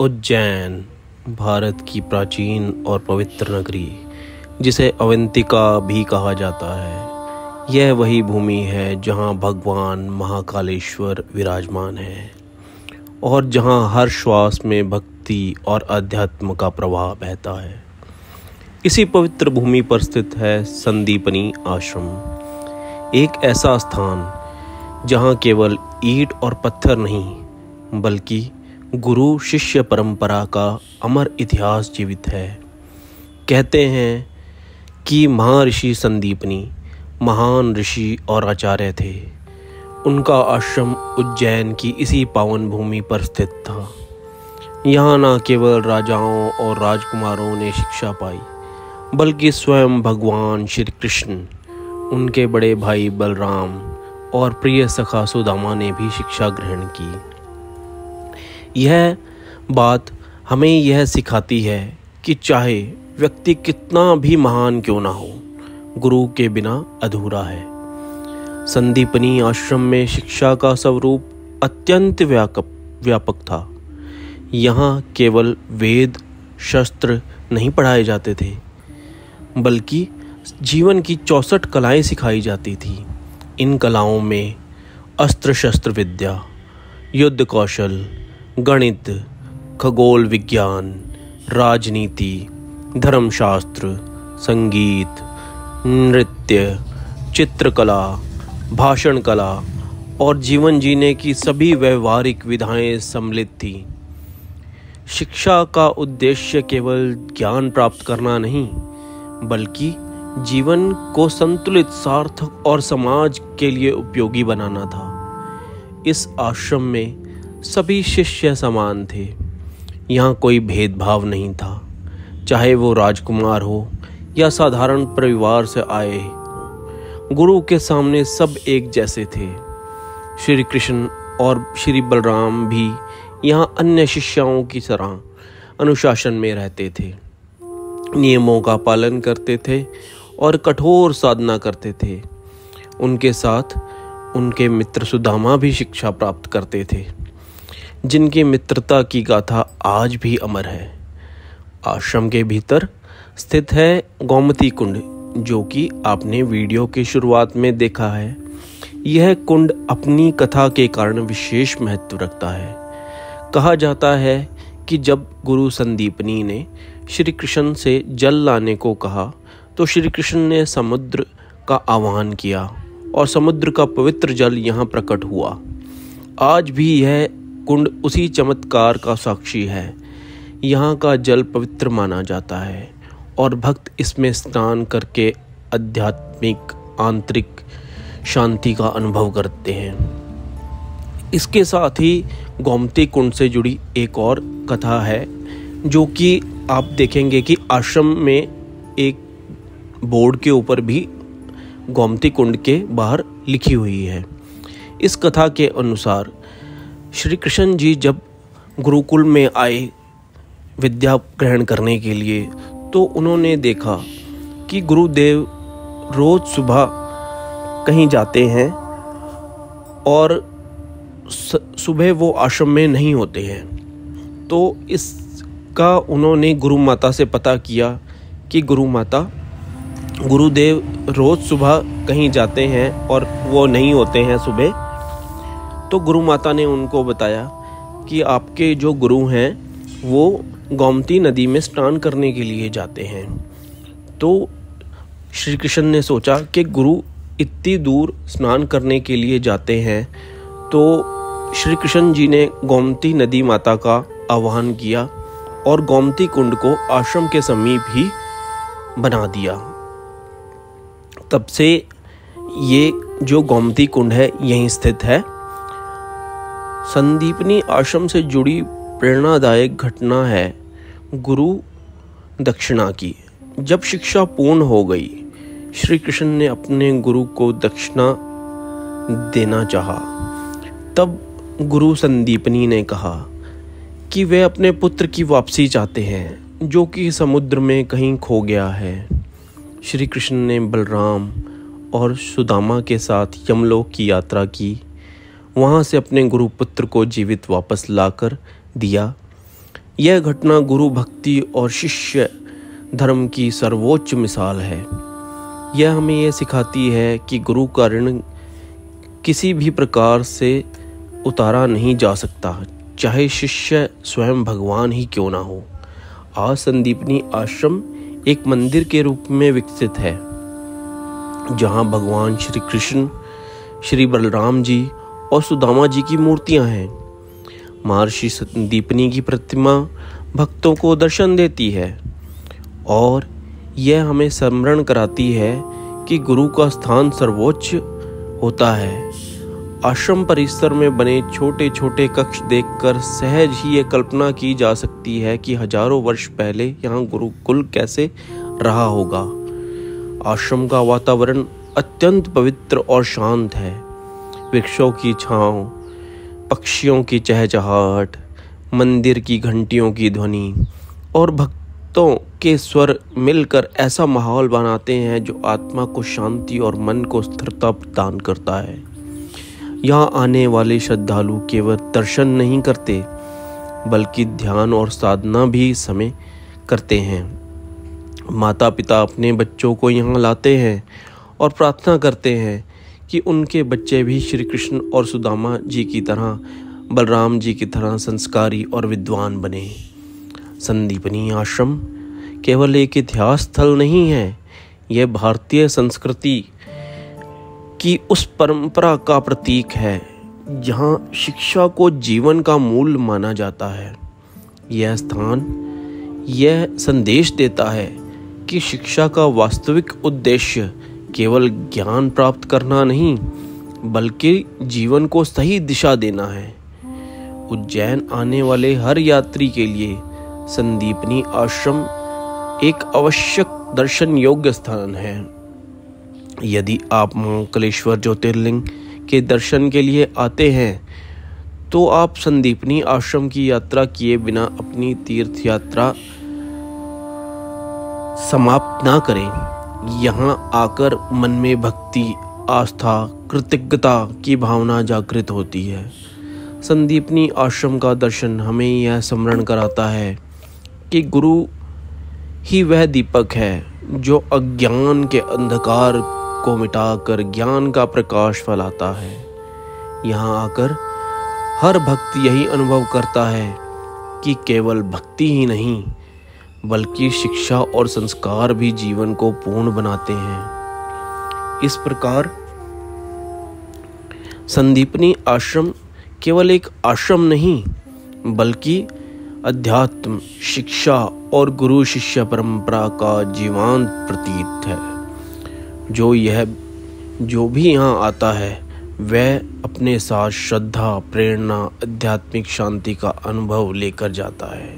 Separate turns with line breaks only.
उज्जैन भारत की प्राचीन और पवित्र नगरी, जिसे अवंतिका भी कहा जाता है, यह वही भूमि है जहाँ भगवान महाकालेश्वर विराजमान है और जहाँ हर श्वास में भक्ति और अध्यात्म का प्रवाह बहता है। इसी पवित्र भूमि पर स्थित है संदीपनी आश्रम, एक ऐसा स्थान जहाँ केवल ईंट और पत्थर नहीं बल्कि गुरु शिष्य परंपरा का अमर इतिहास जीवित है। कहते हैं कि महर्षि संदीपनी महान ऋषि और आचार्य थे। उनका आश्रम उज्जैन की इसी पावन भूमि पर स्थित था। यहाँ न केवल राजाओं और राजकुमारों ने शिक्षा पाई, बल्कि स्वयं भगवान श्री कृष्ण, उनके बड़े भाई बलराम और प्रिय सखा सुदामा ने भी शिक्षा ग्रहण की। यह बात हमें यह सिखाती है कि चाहे व्यक्ति कितना भी महान क्यों ना हो, गुरु के बिना अधूरा है। संदीपनी आश्रम में शिक्षा का स्वरूप अत्यंत व्यापक था। यहाँ केवल वेद शस्त्र नहीं पढ़ाए जाते थे, बल्कि जीवन की 64 कलाएं सिखाई जाती थी। इन कलाओं में अस्त्र शस्त्र विद्या, युद्ध कौशल, गणित, खगोल विज्ञान, राजनीति, धर्मशास्त्र, संगीत, नृत्य, चित्रकला, भाषण कला और जीवन जीने की सभी व्यवहारिक विधाएं सम्मिलित थी। शिक्षा का उद्देश्य केवल ज्ञान प्राप्त करना नहीं, बल्कि जीवन को संतुलित, सार्थक और समाज के लिए उपयोगी बनाना था। इस आश्रम में सभी शिष्य समान थे। यहाँ कोई भेदभाव नहीं था, चाहे वो राजकुमार हो या साधारण परिवार से आए हो। गुरु के सामने सब एक जैसे थे। श्री कृष्ण और श्री बलराम भी यहाँ अन्य शिष्यों की तरह अनुशासन में रहते थे, नियमों का पालन करते थे और कठोर साधना करते थे। उनके साथ उनके मित्र सुदामा भी शिक्षा प्राप्त करते थे, जिनकी मित्रता की गाथा आज भी अमर है। आश्रम के भीतर स्थित है गोमती कुंड, जो कि आपने वीडियो की शुरुआत में देखा है। यह कुंड अपनी कथा के कारण विशेष महत्व रखता है। कहा जाता है कि जब गुरु संदीपनी ने श्री कृष्ण से जल लाने को कहा, तो श्री कृष्ण ने समुद्र का आह्वान किया और समुद्र का पवित्र जल यहाँ प्रकट हुआ। आज भी यह कुंड उसी चमत्कार का साक्षी है। यहाँ का जल पवित्र माना जाता है और भक्त इसमें स्नान करके आध्यात्मिक आंतरिक शांति का अनुभव करते हैं। इसके साथ ही गोमती कुंड से जुड़ी एक और कथा है, जो कि आप देखेंगे कि आश्रम में एक बोर्ड के ऊपर भी गोमती कुंड के बाहर लिखी हुई है। इस कथा के अनुसार श्री कृष्ण जी जब गुरुकुल में आए विद्या ग्रहण करने के लिए, तो उन्होंने देखा कि गुरुदेव रोज सुबह कहीं जाते हैं और सुबह वो आश्रम में नहीं होते हैं। तो इसका उन्होंने गुरु माता से पता किया कि गुरुदेव रोज सुबह कहीं जाते हैं और वो नहीं होते हैं सुबह। तो गुरु माता ने उनको बताया कि आपके जो गुरु हैं वो गोमती नदी में स्नान करने के लिए जाते हैं। तो श्री कृष्ण ने सोचा कि गुरु इतनी दूर स्नान करने के लिए जाते हैं, तो श्री कृष्ण जी ने गोमती नदी माता का आह्वान किया और गोमती कुंड को आश्रम के समीप ही बना दिया। तब से ये जो गोमती कुंड है यहीं स्थित है। संदीपनी आश्रम से जुड़ी प्रेरणादायक घटना है गुरु दक्षिणा की। जब शिक्षा पूर्ण हो गई, श्री कृष्ण ने अपने गुरु को दक्षिणा देना चाहा। तब गुरु संदीपनी ने कहा कि वे अपने पुत्र की वापसी चाहते हैं, जो कि समुद्र में कहीं खो गया है। श्री कृष्ण ने बलराम और सुदामा के साथ यमलोक की यात्रा की। वहाँ से अपने गुरुपुत्र को जीवित वापस लाकर दिया। यह घटना गुरु भक्ति और शिष्य धर्म की सर्वोच्च मिसाल है। यह हमें यह सिखाती है कि गुरु का ऋण किसी भी प्रकार से उतारा नहीं जा सकता, चाहे शिष्य स्वयं भगवान ही क्यों ना हो। आज संदीपनी आश्रम एक मंदिर के रूप में विकसित है, जहां भगवान श्री कृष्ण, श्री बलराम जी और सुदामा जी की मूर्तियां हैं। महर्षि संदीपनी की प्रतिमा भक्तों को दर्शन देती है और यह हमें स्मरण कराती है कि गुरु का स्थान सर्वोच्च होता है। आश्रम परिसर में बने छोटे छोटे कक्ष देखकर सहज ही ये कल्पना की जा सकती है कि हजारों वर्ष पहले यहाँ गुरुकुल कैसे रहा होगा। आश्रम का वातावरण अत्यंत पवित्र और शांत है। वृक्षों की छांव, पक्षियों की चहचहाट, मंदिर की घंटियों की ध्वनि और भक्तों के स्वर मिलकर ऐसा माहौल बनाते हैं जो आत्मा को शांति और मन को स्थिरता प्रदान करता है। यहाँ आने वाले श्रद्धालु केवल दर्शन नहीं करते, बल्कि ध्यान और साधना भी समय करते हैं। माता पिता अपने बच्चों को यहाँ लाते हैं और प्रार्थना करते हैं कि उनके बच्चे भी श्री कृष्ण और सुदामा जी की तरह, बलराम जी की तरह संस्कारी और विद्वान बने। संदीपनी आश्रम केवल एक इतिहास स्थल नहीं है, यह भारतीय संस्कृति की उस परंपरा का प्रतीक है जहाँ शिक्षा को जीवन का मूल माना जाता है। यह स्थान यह संदेश देता है कि शिक्षा का वास्तविक उद्देश्य केवल ज्ञान प्राप्त करना नहीं, बल्कि जीवन को सही दिशा देना है। उज्जैन आने वाले हर यात्री के लिए संदीपनी आश्रम एक आवश्यक दर्शन योग्य स्थान है। यदि आप महाकालेश्वर ज्योतिर्लिंग के दर्शन के लिए आते हैं तो आप संदीपनी आश्रम की यात्रा किए बिना अपनी तीर्थ यात्रा समाप्त ना करें। यहाँ आकर मन में भक्ति, आस्था, कृतज्ञता की भावना जागृत होती है। संदीपनी आश्रम का दर्शन हमें यह स्मरण कराता है कि गुरु ही वह दीपक है जो अज्ञान के अंधकार को मिटाकर ज्ञान का प्रकाश फैलाता है। यहाँ आकर हर भक्त यही अनुभव करता है कि केवल भक्ति ही नहीं, बल्कि शिक्षा और संस्कार भी जीवन को पूर्ण बनाते हैं। इस प्रकार संदीपनी आश्रम केवल एक आश्रम नहीं, बल्कि अध्यात्म, शिक्षा और गुरु शिष्य परंपरा का जीवंत प्रतीक है। जो भी यहाँ आता है वह अपने साथ श्रद्धा, प्रेरणा, आध्यात्मिक शांति का अनुभव लेकर जाता है।